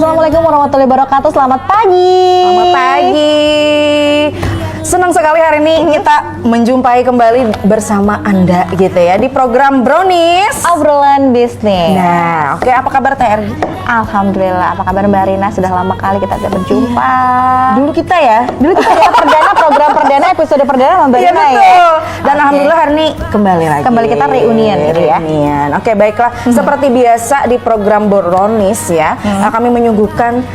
Assalamualaikum warahmatullahi wabarakatuh. Selamat pagi. Selamat pagi. Senang sekali hari ini kita menjumpai kembali bersama Anda gitu ya di program Brownies Obrolan bisnis. Nah, oke, apa kabar TR? Alhamdulillah. Apa kabar Mbak Rina? Sudah lama kali kita berjumpa. Dulu kita ya perdana program perdana episode perdana sama Mbak Iya Rina betul. ya. Dan alhamdulillah hari ini kembali lagi. Kembali kita reunian gitu ya. Reunian. Oke, baiklah. Seperti biasa di program Brownies ya, kami menyuguhkan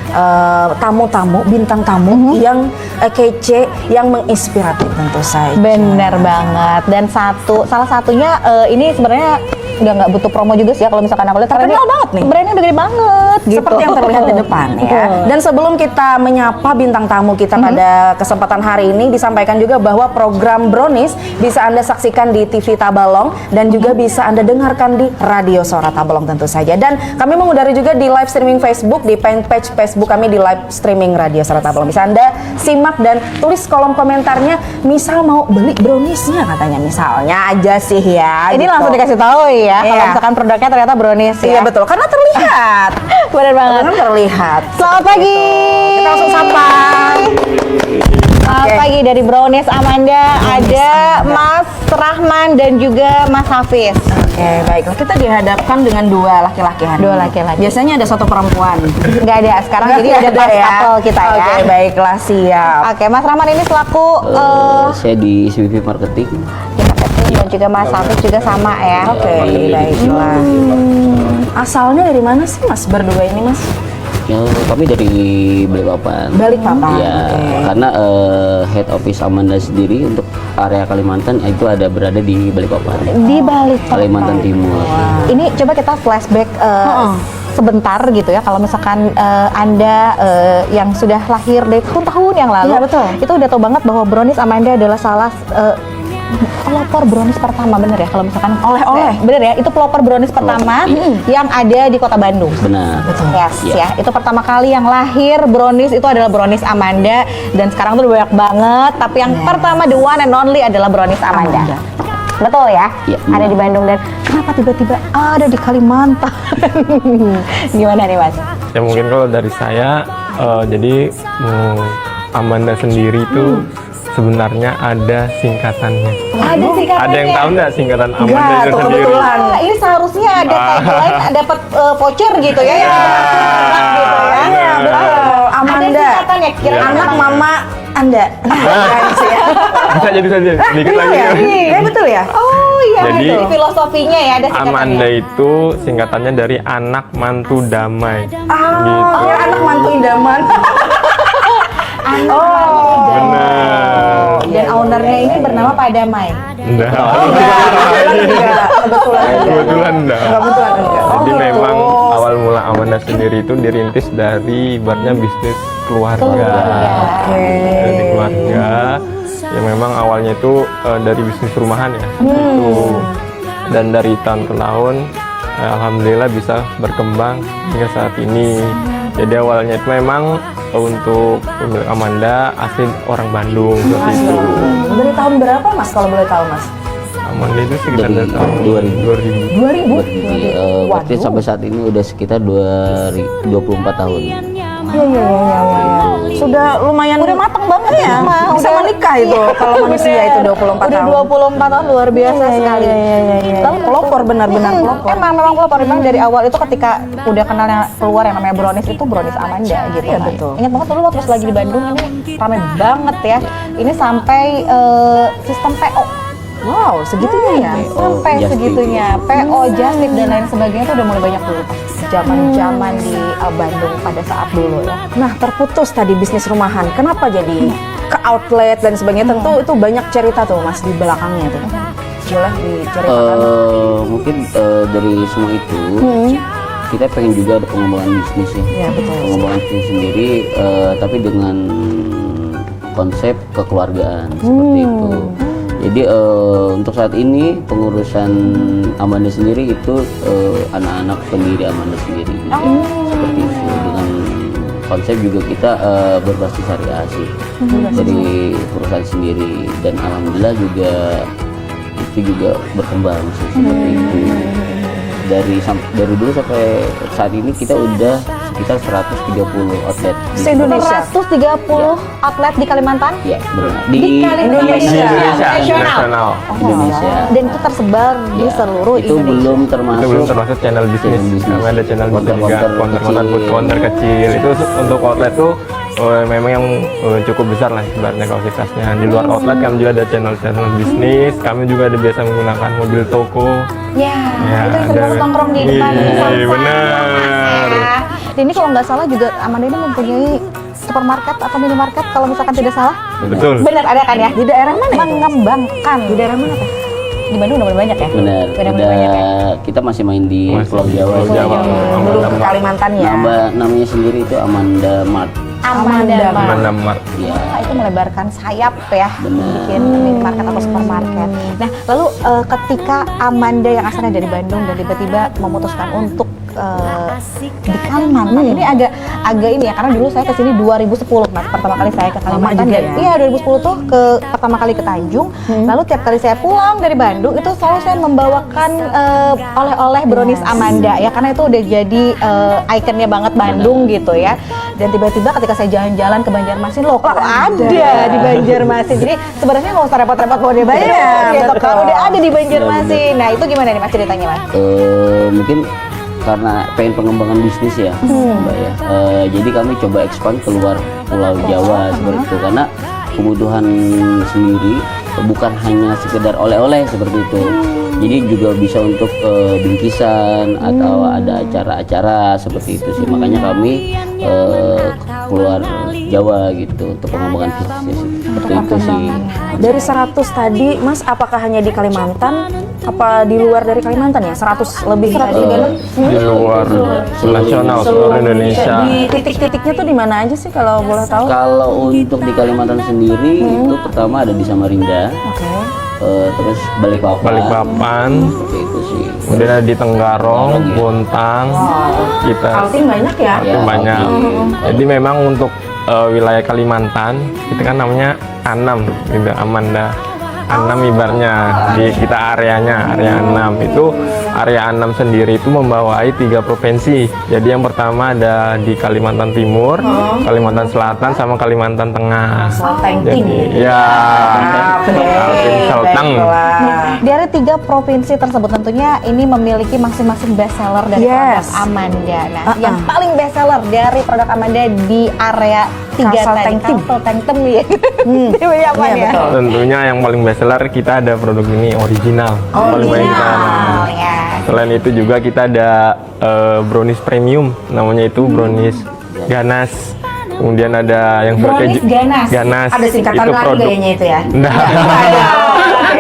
tamu-tamu, bintang tamu yang kece, yang menginspiratif tentu saja. Bener banget. Dan salah satunya ini sebenarnya udah nggak butuh promo juga sih ya kalau misalkan aku lihat. Terkenal banget nih. Brandnya udah gede banget gitu. Seperti yang terlihat di depan ya. Dan sebelum kita menyapa bintang tamu kita pada kesempatan hari ini, disampaikan juga bahwa program Brownies bisa Anda saksikan di TV Tabalong dan juga bisa Anda dengarkan di Radio Suara Tabalong tentu saja. Dan kami mengudara juga di live streaming Facebook, di fanpage Facebook kami di live streaming Radio Suara Tabalong. Bisa Anda simak dan tulis kolom komentarnya, misal mau beli browniesnya katanya, misalnya aja sih ya. Ini gitu. langsung dikasih tahu ya kalau Iya. misalkan produknya ternyata brownies ya. Iya betul, karena terlihat. Bener banget. Kan terlihat. Selamat pagi. Kita langsung sapa. Selamat pagi dari Brownies Amanda. Ada Mas Rahman dan juga Mas Hafiz. Oke, baiklah. Kita dihadapkan dengan dua laki-laki hari Dua ini. laki-laki. Biasanya ada satu perempuan. Nggak ada sekarang, jadi ada Nggak pas ya. couple kita ya. Oke, baiklah, siap. Oke, Mas Rahman ini selaku Saya di CVP Marketing. di marketing dan juga Mas Hafiz juga sama ya. Oke, baiklah. Asalnya dari mana sih Mas berdua ini, Mas? Ya, kami dari Balikpapan. Balikpapan. Ya, karena head office Amanda sendiri untuk area Kalimantan itu ada berada di Balikpapan. Di balik Kalimantan Timur. Ini coba kita flashback sebentar gitu ya. Kalau misalkan Anda yang sudah lahir dari tahun-tahun yang lalu, Iya, betul. itu udah tahu banget bahwa Brownies Amanda adalah salah pelopor brownies pertama, bener ya? Kalau misalkan Oleh-oleh. bener ya, itu pelopor brownies pertama yang ada di Kota Bandung. Benar. Yes, Iya. ya. Itu pertama kali yang lahir brownies itu adalah Brownies Amanda, dan sekarang tuh udah banyak banget. Tapi yang pertama, the one and only adalah Brownies Amanda. Betul ya? Iya, Ada di Bandung, dan kenapa tiba-tiba ada di Kalimantan? Gimana nih Mas? Ya mungkin kalau dari saya, jadi Amanda sendiri itu sebenarnya ada singkatannya. Ada singkatannya. Ada yang tahu nggak singkatan Amanda Nggak, itu tuh sendiri? kebetulan. Ini seharusnya ada tagline, dapat voucher gitu ya, yang dapat gitu ya. Iya, betul. Ada Amanda. singkatannya, kira-kira Anak mama Anda. Bisa jadi saja, sedikit lagi. Iya, betul ya? Oh iya, Jadi, betul. Filosofinya ya ada singkatannya. Amanda itu singkatannya dari anak mantu damai. Oh, ya, anak mantu idaman. Benar. Dan ownernya ini bernama Pak Damai. Enggak. Kebetulan enggak. Kebetulan enggak. Kebetulan enggak. Jadi memang awal mula Amanda sendiri itu dirintis dari ibaratnya bisnis keluarga. Dari keluarga yang memang awalnya itu dari bisnis rumahan ya. Itu. Dan dari tahun ke tahun alhamdulillah bisa berkembang hingga saat ini. Jadi awalnya itu memang untuk pemilik Amanda asli orang Bandung seperti itu. Dari tahun berapa Mas kalau boleh tahu Mas? Amanda itu sekitar Dari dari tahun 2000. Berarti sampai saat ini udah sekitar 24 tahun. Iya. Sudah lumayan udah matang banget ya. Bisa Udah- menikah itu kalau manusia itu 24 Udah tahun. 24 tahun, luar biasa sekali. Lalu pelopor, benar-benar pelopor. Memang pelopor. Memang dari awal itu ketika udah kenalnya keluar yang namanya Brownies itu Brownies Amanda gitu. Iya, kan. betul. Ingat banget dulu waktu pas lagi di Bandung ini ramai banget ya. Ini sampai sistem PO. Wow, segitunya ya. Sampai just tip. segitunya. PO, just tip dan lain sebagainya itu udah mulai banyak dulu pas zaman-zaman di Bandung pada saat dulu ya. Nah, terputus tadi bisnis rumahan. Kenapa jadi ke outlet dan sebagainya? Tentu itu banyak cerita tuh Mas di belakangnya tuh. Boleh diceritakan? Mungkin dari semua itu kita pengen juga ada pengembangan bisnis ya. Iya, betul. Pengembangan bisnis sendiri, tapi dengan konsep kekeluargaan seperti itu. Jadi untuk saat ini pengurusan Amanda sendiri itu anak-anak pendiri Amanda sendiri. Seperti itu, dengan konsep juga kita berbasis syariah sih dari perusahaan sendiri, dan alhamdulillah juga itu juga berkembang sih, seperti itu. Dari dulu sampai saat ini kita udah sekitar 130 outlet Se-Indonesia. 130 outlet di Kalimantan. Ya, benar. Di Indonesia. Nasional. Indonesia. Dan itu tersebar di seluruh Itu Indonesia. belum termasuk Itu belum termasuk channel bisnis. Kami ada channel bisnis juga, counter food counter kecil. Itu untuk outlet tuh memang yang cukup besar lah sebenarnya kapasitasnya. Di luar outlet kami juga ada channel bisnis. Kami juga ada biasa menggunakan mobil toko. Ya, Ya, itu yang sering ada. nongkrong di depan Iya, Samsung, benar. ya. Dan ini kalau nggak salah juga Amanda ini mempunyai supermarket atau minimarket kalau misalkan tidak salah. Betul. Benar ada kan ya? Di daerah mana? Mengembangkan. Di daerah mana Teh? Di Bandung udah banyak ya? benar. Udah Udah banyak ya? kita masih main di Masih Pulau Jawa. Pulau Jawa. Belum ke Kalimantan ya. Namanya sendiri itu Amanda Mart. Amanda Mart. Amanda Mart. Ya. Wah, itu melebarkan sayap ya, bikin minimarket atau supermarket. Nah, lalu ketika Amanda yang asalnya dari Bandung dan tiba-tiba memutuskan untuk di Kalimantan, ini agak ini ya, karena dulu saya ke sini 2010 Mas, pertama kali saya ke Kalimantan. juga Dan ya? iya 2010 tuh pertama kali ke Tanjung. Lalu tiap kali saya pulang dari Bandung itu selalu saya membawakan oleh-oleh brownies Amanda ya, karena itu udah jadi ikonnya banget Bandung gitu ya. Dan tiba-tiba ketika saya jalan-jalan ke Banjarmasin, loh kok ada di Banjarmasin. Jadi sebenarnya nggak usah repot-repot bawa dia Bandung gitu kan, udah ada di Banjarmasin. Nah itu gimana nih Mas ceritanya Mas? Mungkin karena pengen pengembangan bisnis ya, Mbak ya. Jadi kami coba expand keluar Pulau Jawa seperti itu, karena kebutuhan sendiri bukan hanya sekedar oleh-oleh seperti itu. Jadi juga bisa untuk bingkisan atau ada acara-acara seperti itu sih. Makanya kami keluar Jawa gitu untuk pengembangan bisnis seperti itu sih. Dari 100 tadi, Mas, apakah hanya di Kalimantan? Apa di luar dari Kalimantan ya? 100 lebih tadi kan? Di luar nasional seluruh Indonesia. Di titik-titiknya tuh di mana aja sih kalau boleh tahu? Kalau untuk di Kalimantan sendiri itu pertama ada di Samarinda, Oke. terus Balikpapan, seperti itu sih. Kemudian ada di Tenggarong, Bontang, kita Kaltim banyak ya? Ya, banyak. Jadi memang untuk wilayah Kalimantan itu kan namanya Anam, gitu, Amanda. Anam ibarnya di kita area 6 itu area 6 sendiri itu membawahi 3 provinsi. Jadi yang pertama ada di Kalimantan Timur, Kalimantan Selatan sama Kalimantan Tengah. Selatan. Jadi ya Kaltim Selatan. Dari 3 provinsi tersebut tentunya ini memiliki masing-masing best seller dari Yes. produk Amanda. Nah, yang paling best seller dari produk Amanda di area 3 Kalsel Tengtem ya. Ini apa Iya, ya? betul. Tentunya yang paling best seller kita ada produk ini original. Paling banyak kita. Oh, ya. Selain itu juga kita ada brownies premium, namanya itu brownies ganas. Kemudian ada yang Brownies ganas. Ganas. Ada singkatan itu lagi kayaknya itu ya? Nah,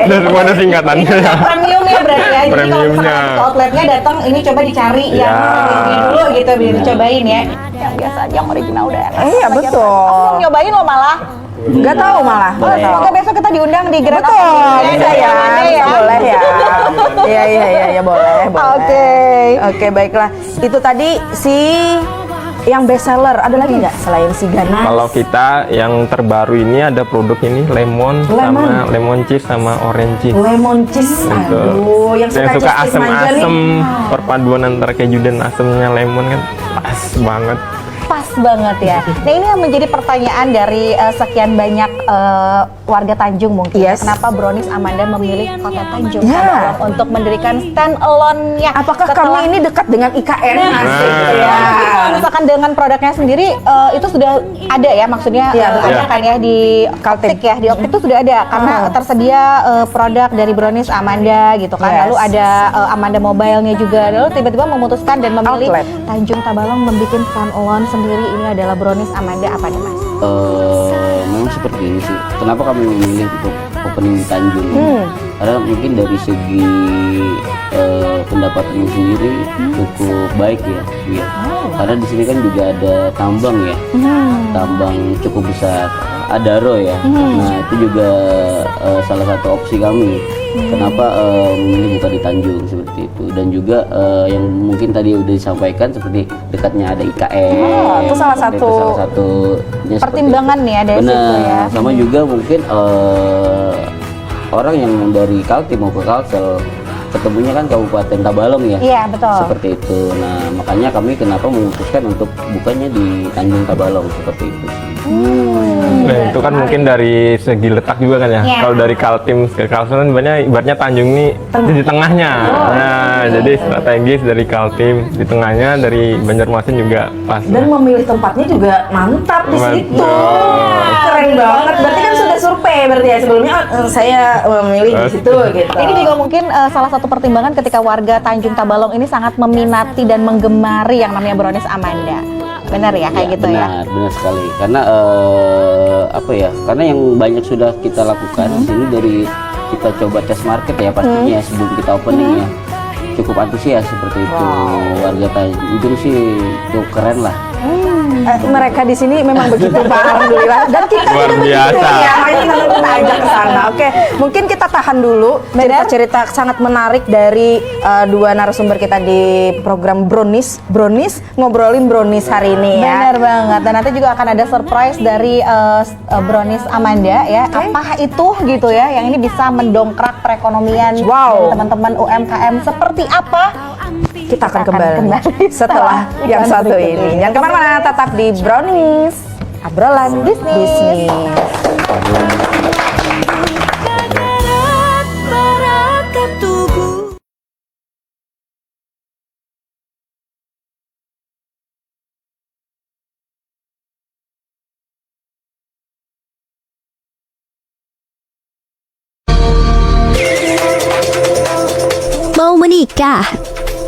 dan semua ada singkatannya. Ini premium ya berarti ya. Jadi kalau Premiumnya. misalkan ke outletnya datang ini coba dicari Ya. yang ini dulu gitu biar dicobain ya. Yang biasa aja yang original udah enak. Iya, Lagi betul. Aku belum nyobain loh malah. Nggak tahu malah. Oh, semoga besok kita diundang di Grand Betul, Opening bisa dari ya, Amanda ya. boleh ya. Iya, boleh. Oke. Oke, baiklah. Itu tadi si yang best seller. Ada lagi nggak selain si ganas? Kalau kita yang terbaru ini ada produk ini lemon sama lemon cheese sama orange cheese. Lemon cheese. Gitu. Aduh, yang suka suka cheese manja nih. asem-asem, perpaduan antara keju dan asemnya lemon kan pas banget. Pas banget ya. Nah ini yang menjadi pertanyaan dari sekian banyak warga Tanjung mungkin. Yes. Kenapa brownies Amanda memilih kota Tanjung Ya. Tabalong untuk mendirikan stand alone-nya? Apakah kami ini dekat dengan IKN? Asik Nah. ya. Kalau misalkan dengan produknya sendiri itu sudah ada ya, maksudnya Iya, ada betul. kan ya di Optik ya, di Optik itu sudah ada karena tersedia produk dari brownies Amanda gitu kan. Yes. Lalu ada Amanda Mobile-nya juga. Lalu tiba-tiba memutuskan dan memilih Outlet. Tanjung Tabalong membuat stand alone sendiri. Ini adalah brownies Amanda apa nih Mas? Memang seperti ini sih. Kenapa kami memilih untuk opening di Tanjung? Karena mungkin dari segi pendapatannya sendiri cukup baik ya. Iya. Karena di sini kan juga ada tambang ya, tambang cukup besar, Adaro ya. Nah itu juga salah satu opsi kami. Kenapa memilih buka di Tanjung seperti itu, dan juga yang mungkin tadi udah disampaikan seperti dekatnya ada IKN. itu salah Seperti satu salah satunya seperti Pertimbangan itu. nih ya dari situ ya. Sama juga mungkin orang yang dari Kaltim mau ke Kalsel ketemunya kan Kabupaten Tabalong ya. Iya, betul. Seperti itu. Nah, makanya kami kenapa memutuskan untuk bukanya di Tanjung Tabalong seperti itu sih. Nah, itu kan mungkin dari segi letak juga kan ya. Iya. Kalau dari Kaltim ke Kalsel kan ibaratnya Tanjung ini di tengahnya. Nah, jadi strategis dari Kaltim di tengahnya, dari Banjarmasin juga pas. Dan memilih tempatnya juga mantap di situ. Mantap. Keren banget. Berarti kan sudah survei berarti ya sebelumnya saya memilih di situ gitu. Ini juga mungkin salah satu pertimbangan ketika warga Tanjung Tabalong ini sangat meminati dan menggemari yang namanya brownies Amanda. Benar ya, kayak gitu ya? Benar sekali. Karena apa ya? Karena yang banyak sudah kita lakukan di sini dari kita coba tes market ya pastinya sebelum kita opening ya. Cukup antusias seperti itu. Warga Tanjung sih cukup keren lah. Mereka di sini memang begitu Pak, alhamdulillah. Dan kita Luar juga biasa. begitu ya, makanya kita ajak ke sana. Oke, mungkin kita tahan dulu cerita-cerita sangat menarik dari dua narasumber kita di program Brownies ngobrolin brownies hari ini ya. Benar banget. Dan nanti juga akan ada surprise dari brownies Amanda ya. Apa itu gitu ya? Yang ini bisa mendongkrak perekonomian dari teman-teman UMKM seperti apa? Kita akan kembali setelah yang satu ini. Jangan kemana-mana, tetap di Brownies, obrolan bisnis. Mau menikah?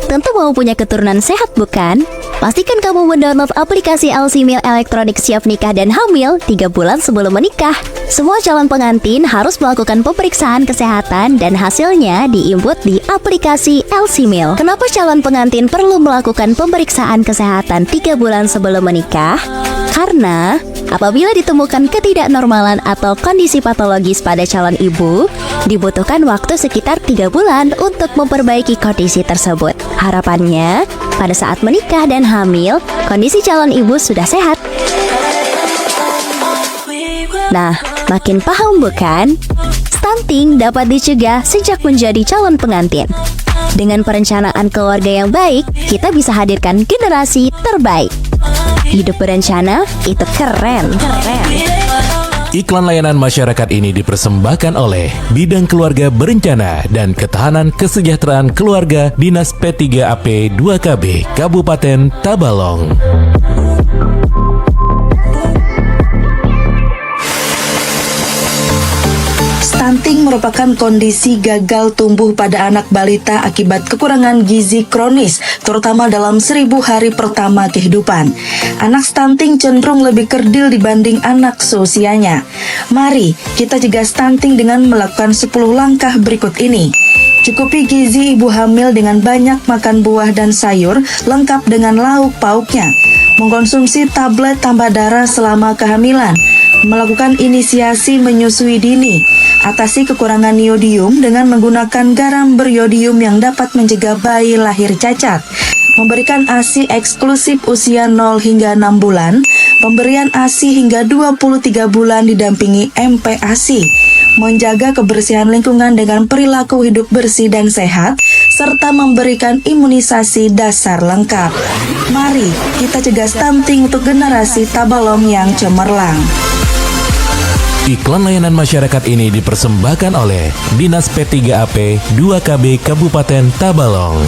Tentu mau punya keturunan sehat bukan? Pastikan kamu mendownload aplikasi LC Meal Elektronik siap nikah dan hamil 3 bulan sebelum menikah. Semua calon pengantin harus melakukan pemeriksaan kesehatan dan hasilnya diinput di aplikasi LC Meal. Kenapa calon pengantin perlu melakukan pemeriksaan kesehatan 3 bulan sebelum menikah? Karena apabila ditemukan ketidaknormalan atau kondisi patologis pada calon ibu, dibutuhkan waktu sekitar 3 bulan untuk memperbaiki kondisi tersebut. Harapannya, pada saat menikah dan hamil, kondisi calon ibu sudah sehat. Nah, makin paham bukan? Stunting dapat dicegah sejak menjadi calon pengantin. Dengan perencanaan keluarga yang baik, kita bisa hadirkan generasi terbaik. Hidup berencana itu keren. Iklan layanan masyarakat ini dipersembahkan oleh Bidang Keluarga Berencana dan Ketahanan Kesejahteraan Keluarga Dinas P3AP 2KB Kabupaten Tabalong. Stunting merupakan kondisi gagal tumbuh pada anak balita akibat kekurangan gizi kronis, terutama dalam 1000 hari pertama kehidupan. Anak stunting cenderung lebih kerdil dibanding anak seusianya. Mari kita cegah stunting dengan melakukan 10 langkah berikut ini. Cukupi gizi ibu hamil dengan banyak makan buah dan sayur, lengkap dengan lauk pauknya. Mengkonsumsi tablet tambah darah selama kehamilan. Melakukan inisiasi menyusui dini. Atasi kekurangan iodium dengan menggunakan garam beriodium yang dapat mencegah bayi lahir cacat. Memberikan ASI eksklusif usia 0 hingga 6 bulan. Pemberian ASI hingga 23 bulan didampingi MPASI. Menjaga kebersihan lingkungan dengan perilaku hidup bersih dan sehat, serta memberikan imunisasi dasar lengkap. Mari kita cegah stunting untuk generasi Tabalong yang cemerlang. Iklan layanan masyarakat ini dipersembahkan oleh Dinas P3AP 2KB Kabupaten Tabalong.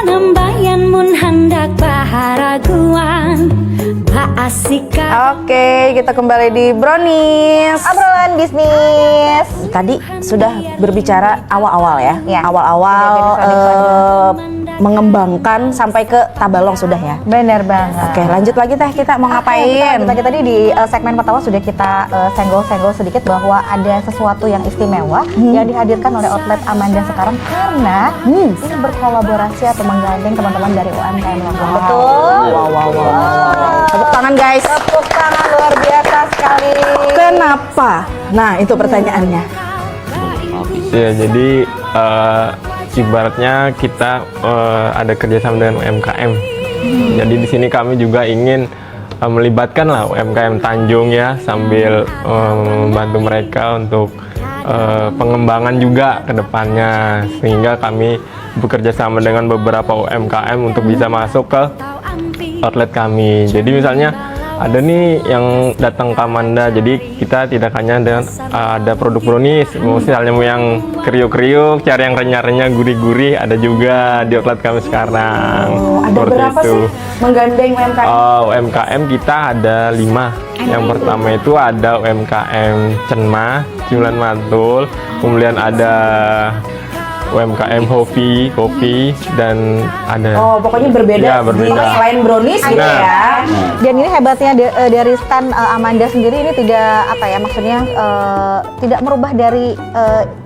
Nambayan mun hendak baharaguan Asika. Oke, kita kembali di Brownies, Obrolan bisnis. Tadi sudah berbicara awal-awal ya, Ya. awal-awal Udah mengembangkan sampai ke Tabalong sudah ya. Benar banget. Oke, lanjut lagi Teh, kita mau ngapain? Kita tadi di segmen pertama sudah kita senggol-senggol sedikit bahwa ada sesuatu yang istimewa yang dihadirkan oleh outlet Amanda sekarang karena ini berkolaborasi atau menggandeng teman-teman dari UMKM lokal. Betul. Wow. Tepuk tangan guys. Tepuk tangan luar biasa sekali. Kenapa? Nah, itu pertanyaannya. Ya, jadi ibaratnya kita ada kerjasama dengan UMKM. Jadi di sini kami juga ingin melibatkan lah UMKM Tanjung ya, sambil membantu mereka untuk pengembangan juga ke depannya, sehingga kami bekerja sama dengan beberapa UMKM untuk bisa masuk ke outlet kami. Jadi misalnya ada nih yang datang ke Amanda, jadi kita tidak hanya ada produk brownies, misalnya mau yang kriuk-kriuk, cari yang renyah-renyah, gurih-gurih, ada juga di outlet kami sekarang. Ada Seperti berapa itu. sih menggandeng UMKM? UMKM kita ada 5. Yang pertama itu ada UMKM Cenma, Cimlan Mantul, kemudian ada UMKM Hopi, kopi, dan ada. Oh, pokoknya berbeda, Ya, berbeda. selain brownies gitu Nah. ya. Dan ini hebatnya dari stand Amanda sendiri ini tidak apa ya, maksudnya tidak merubah dari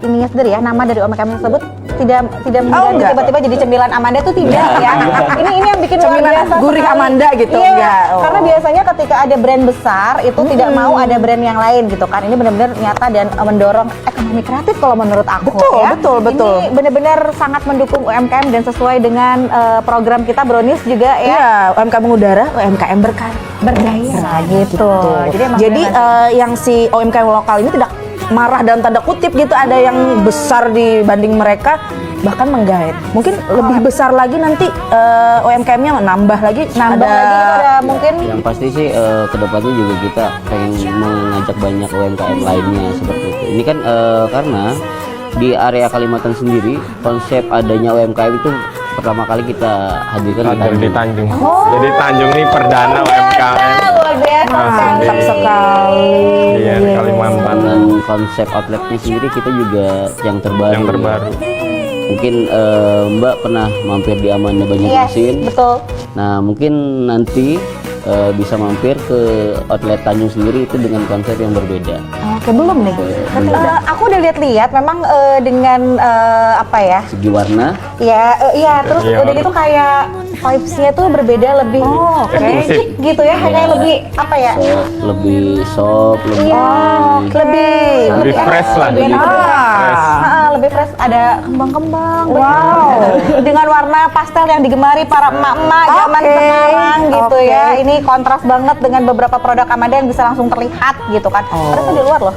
ininya sendiri ya, nama dari UMKM tersebut tidak mengganti enggak. tiba-tiba jadi cemilan Amanda itu tidak ya. Ini yang bikin luar Cemilan biasa gurih sekali. Amanda gitu, Iya, enggak. Oh. karena biasanya ketika ada brand besar itu tidak mau ada brand yang lain gitu kan. Ini benar-benar nyata dan mendorong ekonomi kreatif kalau menurut aku Betul, ya. betul, betul. Ini benar-benar sangat mendukung UMKM dan sesuai dengan program kita Brownies juga ya. Iya, UMKM mengudara, UMKM berdaya Gitu. Jadi, emang Jadi benar. yang si UMKM lokal ini tidak marah dalam tanda kutip gitu, ada yang besar dibanding mereka, bahkan menggait. Mungkin lebih besar lagi nanti UMKM-nya nambah lagi itu ada mungkin Yang pasti sih kedepannya juga kita pengen mengajak banyak UMKM lainnya seperti itu. Ini kan karena di area Kalimantan sendiri konsep adanya UMKM itu pertama kali kita hadirkan Ada di Tanjung. Oh. Jadi Tanjung ini perdana UMKM. luar biasa. mantap sekali. Iya, di Kalimantan. dan konsep outletnya sendiri kita juga yang terbaru. Yang terbaru. Mungkin Mbak pernah mampir di Amanda Banjarmasin. Yes, betul. Nah mungkin nanti bisa mampir ke outlet Tanjung sendiri itu dengan konsep yang berbeda. Oke, belum nih. Aku udah lihat-lihat memang dengan apa ya? Segi warna, Iya, terus Iya. udah gitu kayak vibes-nya tuh berbeda, lebih lebih Eksklusif. chic gitu ya, kayak lebih apa ya? lebih soft, lebih Lebih fresh lah. Lebih enak. Fresh. Lebih fresh, ada kembang-kembang. Wow. Dengan warna pastel yang digemari para emak-emak zaman sekarang gitu ya. Ini kontras banget dengan beberapa produk Amanda yang bisa langsung terlihat gitu kan. Padahal tuh di luar loh.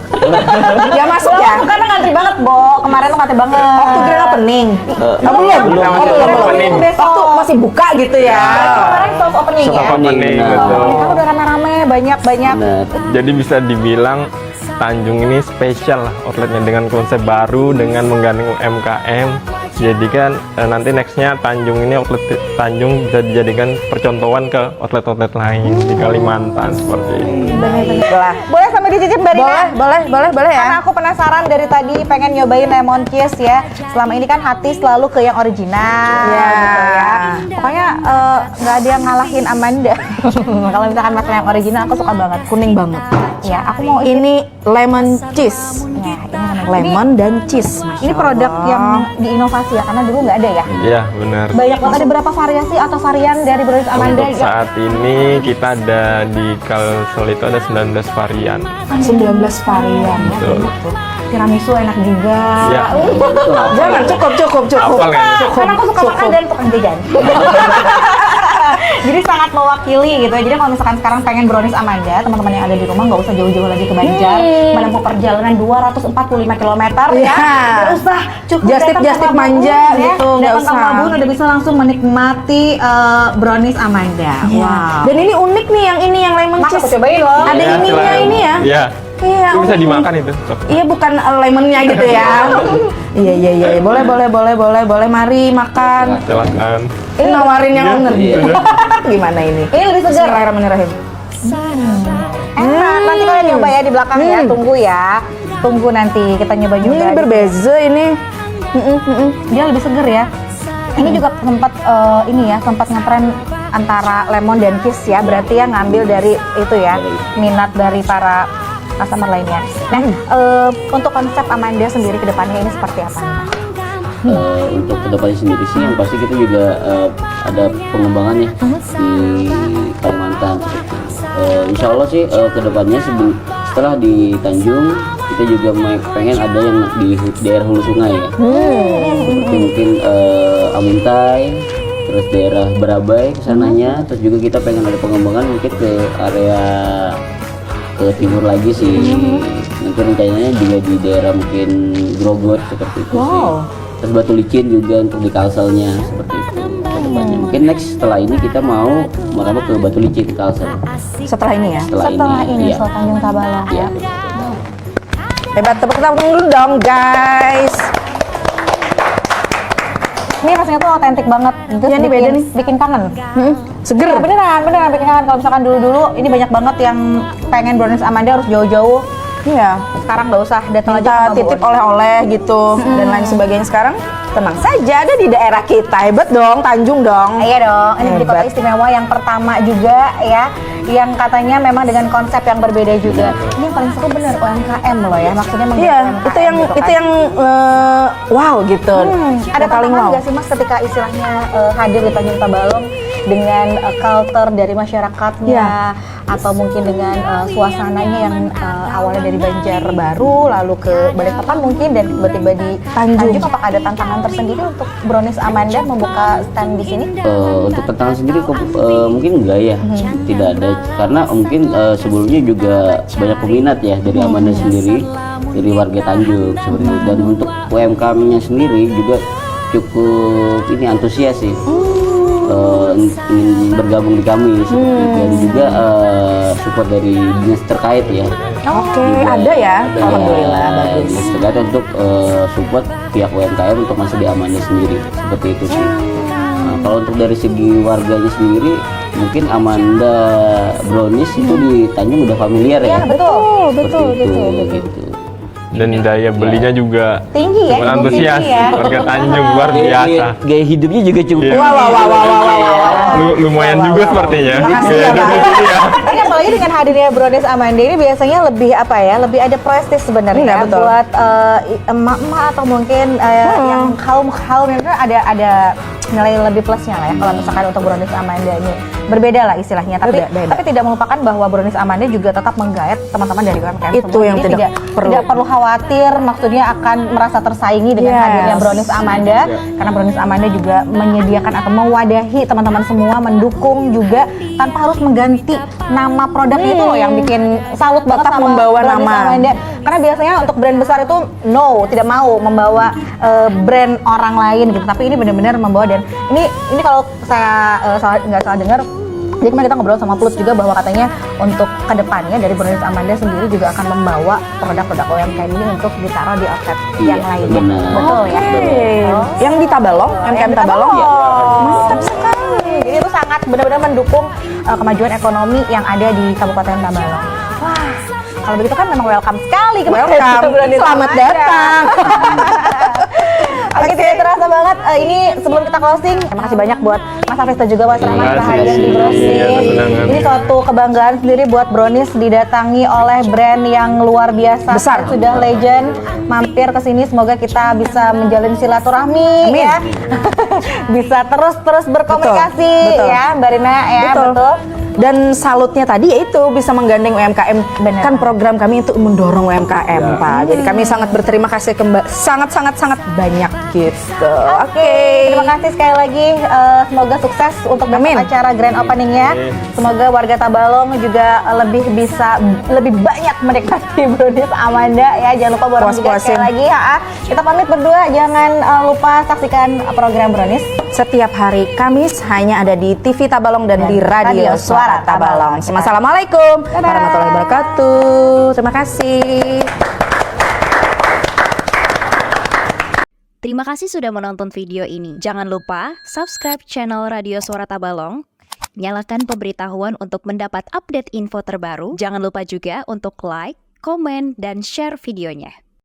Ya masuk Loh, ya. karena ngantri banget, Bo. Kemarin lo ngantri banget. Waktu grand opening. Belum. Besok. Waktu masih buka gitu ya. Kemarin soft opening soft ya. opening, Opening, benar. betul. Kan udah rame-rame, banyak. Benar. Jadi bisa dibilang Tanjung ini spesial lah outletnya, dengan konsep baru, dengan menggandeng UMKM. Jadi kan nanti nextnya Tanjung ini, outlet Tanjung bisa dijadikan percontohan ke outlet-outlet lain di Kalimantan seperti ini. Boleh sampai dicicip Mbak Dina? Boleh ya. Karena aku penasaran dari tadi pengen nyobain lemon cheese ya. Selama ini kan hati selalu ke yang original gitu ya. Pokoknya nggak ada yang ngalahin Amanda. Kalau misalkan masalah yang original aku suka banget, kuning banget. Ya, aku mau Ini lemon cheese. Ya, ini Lemon dan cheese. Ini produk yang diinovasi ya, karena dulu nggak ada ya. Iya benar. Banyak banget, ada berapa variasi atau varian dari Brownies Amanda? Untuk saat ini kita ada di Kalsel itu ada 19 varian. 19 varian. Betul. Tiramisu enak juga. Ya. Jangan cukup. Hafal nggak? Karena aku suka makan dan tukang jajan. Jadi sangat mewakili gitu ya. Jadi kalau misalkan sekarang pengen Brownies Amanda, teman-teman yang ada di rumah nggak usah jauh-jauh lagi ke Banjar, menempuh perjalanan 245 km ya. Iya. Nggak usah, cukup Just tip datang ke manja Mabun, ya. gitu, nggak Datang ke usah. Mabun udah bisa langsung menikmati Brownies Amanda. Wow. Dan ini unik nih, yang ini yang lemon Mas, aku cheese. cobain loh. Ada Ya, ininya silakan. ini ya. Iya. Iya. Itu bisa unik. dimakan itu. Iya, bukan lemonnya gitu ya. Iya. Boleh. Mari makan. Silakan. Ini nawarin yang Iya. bener. Iya. Gimana ini? Ini lebih segar. Bismillahirrahmanirrahim. Enak. Nanti kalian nyoba ya di belakang ya. Tunggu ya. Tunggu nanti kita nyoba juga. Ini berbeza ini. Dia lebih seger ya. Ini juga sempat sempat ngetren antara lemon dan cheese ya. Berarti ya ngambil dari itu ya, minat dari para customer lainnya. Nah, untuk konsep Amanda sendiri ke depannya ini seperti apa nih, Mas? Untuk kedepannya sendiri sih yang pasti kita juga ada pengembangan ya di Kalimantan seperti itu. Insya Allah sih kedepannya setelah di Tanjung kita juga pengen ada yang di daerah hulu sungai ya. Seperti mungkin Amuntai, terus daerah Barabai kesananya, terus juga kita pengen ada pengembangan mungkin ke area ke timur lagi sih. Nanti rencananya juga di daerah mungkin Grogol seperti itu sih. Terus Batu Licin juga untuk di Kalselnya seperti itu. Kedepannya mungkin next setelah ini kita mau merambah ke Batu Licin Kalsel. Setelah ini ya. Setelah ini iya. Setelah Tanjung Tabalong. Iya. Hebat, tepuk tangan dulu dong guys. Ini rasanya tuh otentik banget. Terus Iya, ini beda nih. bikin kangen. Seger. Iya, beneran bikin kangen. Kalau misalkan dulu ini banyak banget yang pengen brownies Amanda harus jauh-jauh. Iya. Sekarang nggak usah datang aja Minta ke Bu titip Un. oleh-oleh gitu dan lain sebagainya. Sekarang tenang saja, ada di daerah kita. Hebat dong, Tanjung dong. Iya dong, ini di kota Hebat. istimewa yang pertama juga ya, yang katanya memang dengan konsep yang berbeda juga. Ini yang paling seru bener UMKM loh ya, maksudnya menggerakkan Iya, UMKM itu yang gitu kan. itu yang wow gitu. Ada Yang paling tantangan wow. nggak sih Mas ketika istilahnya hadir di Tanjung Tabalong dengan culture dari masyarakatnya, Iya. atau mungkin dengan suasananya yang awalnya dari Banjarbaru lalu ke Balikpapan mungkin dan tiba-tiba di Tanjung. Apakah ada tantangan tersendiri untuk brownies Amanda membuka stand di sini? Untuk tantangan sendiri mungkin enggak ya, tidak ada karena mungkin sebelumnya juga banyak peminat ya dari Amanda sendiri, dari warga Tanjung seperti itu. Dan untuk UMKM-nya sendiri juga cukup ini antusias sih. Ingin bergabung di kami seperti itu, dan juga support dari dinas terkait ya. Oke, Juga ada ya. ada Alhamdulillah, ya, bagus. dinas terkait untuk support pihak UMKM untuk masuk di Amanda sendiri seperti itu sih. Nah, kalau untuk dari segi warganya sendiri mungkin Amanda Brownies itu di Tanjung udah familiar ya. Betul, Seperti itu, gitu. Dan daya belinya juga Tinggi ya, cukup antusias. tinggi ya. Warga Tanjung luar biasa. Gaya hidupnya juga cukup. Iya. Lumayan juga sepertinya. Makasih Gaya ya, hidup Pak. itu ya. Ini apalagi dengan hadirnya Brownies Amanda ini biasanya lebih apa ya, lebih ada prestis sebenarnya Iya, betul. buat emak-emak atau mungkin yang kaum itu ada nilai lebih plusnya lah ya kalau misalkan untuk Brownies Amanda ini berbeda lah istilahnya, tapi Beda. tidak melupakan bahwa Brownies Amanda juga tetap menggait teman-teman dari UMKM Itu semua. yang Jadi tidak perlu. tidak perlu khawatir maksudnya akan merasa tersaingi dengan Yes. hadirnya Brownies Amanda, karena Brownies Amanda juga menyediakan atau mewadahi teman-teman semua, mendukung juga tanpa harus mengganti nama produknya. Itu loh yang bikin salut banget Tetap sama membawa Brownies nama. Amanda. Karena biasanya untuk brand besar itu tidak mau membawa brand orang lain gitu, tapi ini benar-benar membawa. Dan ini kalau saya nggak salah dengar, jadi kemarin kita ngobrol sama Plus juga bahwa katanya untuk kedepannya dari Brownies Amanda sendiri juga akan membawa produk-produk UMKM ini untuk ditaruh di outlet yang lainnya. benar. Betul ya? Oh. Yang di Tabalong, MKM Tabalong. Iya. Mantap sekali. Jadi itu sangat benar-benar mendukung kemajuan ekonomi yang ada di Kabupaten Tabalong. Wah, kalau begitu kan memang welcome sekali ke Welcome. Brownies Selamat Amanda. datang. Oke, tidak terasa banget. Ini sebelum kita closing, terima kasih banyak buat Mas Hafiz dan juga Mas Rahmat Terima telah hadir di kasih. Brownies. Atas undangannya. Ini suatu kebanggaan sendiri buat Brownies didatangi oleh brand yang luar biasa. Besar. Sudah legend mampir ke sini. Semoga kita bisa menjalin silaturahmi. Amin. Ya. Bisa terus berkomunikasi Betul. ya, Mbak Rina ya, betul. Dan salutnya tadi yaitu bisa menggandeng UMKM. Benar. Kan program kami untuk mendorong UMKM, Pak. Jadi kami sangat berterima kasih sangat banyak gitu. Oke, terima kasih sekali lagi. Semoga sukses untuk besok Amin. acara grand openingnya. Semoga warga Tabalong juga lebih banyak menikmati Brownies Amanda ya. Jangan lupa borong juga Puas-puasin. sekali lagi. Kita pamit berdua. Jangan lupa saksikan program Brownies Setiap hari Kamis hanya ada di TV Tabalong dan di Radio Suara Tabalong. Assalamualaikum warahmatullahi wabarakatuh. Terima kasih. Terima kasih sudah menonton video ini. Jangan lupa subscribe channel Radio Suara Tabalong, nyalakan pemberitahuan untuk mendapat update info terbaru. Jangan lupa juga untuk like, komen, dan share videonya.